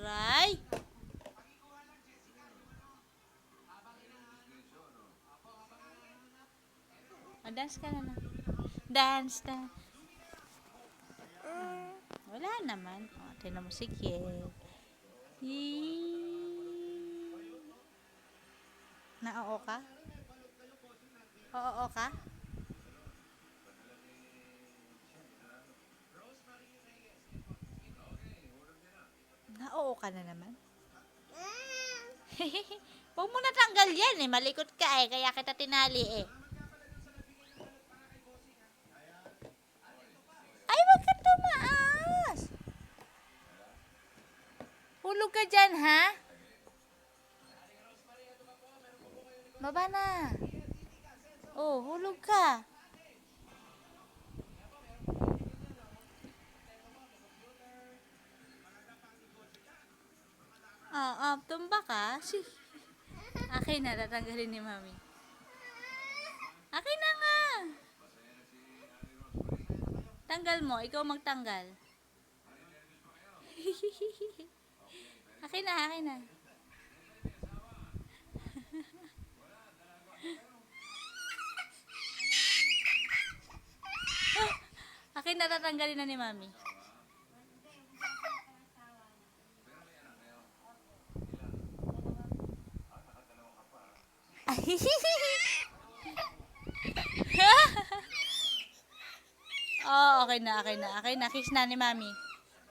Aray! Dance ka na. Dance na. Wala naman. Tinan mo si Kiel. Na-oo ka? Oo ka? Na-oo ka na naman? Huwag mo natanggal yan eh. Malikot ka eh. Kaya kita tinali eh. Ay, wag ka tumaas. Hulog ka dyan, ha? Baba na. Oh, hulog ka. Tumba ka. Akin na, tatanggalin ni Mami. Akin na nga. Tanggal mo, ikaw magtanggal. Akin na, akin na. Akin na, tatanggalin na ni Mami. Oh, okay na, okay na. Okay na, kiss na ni Mami.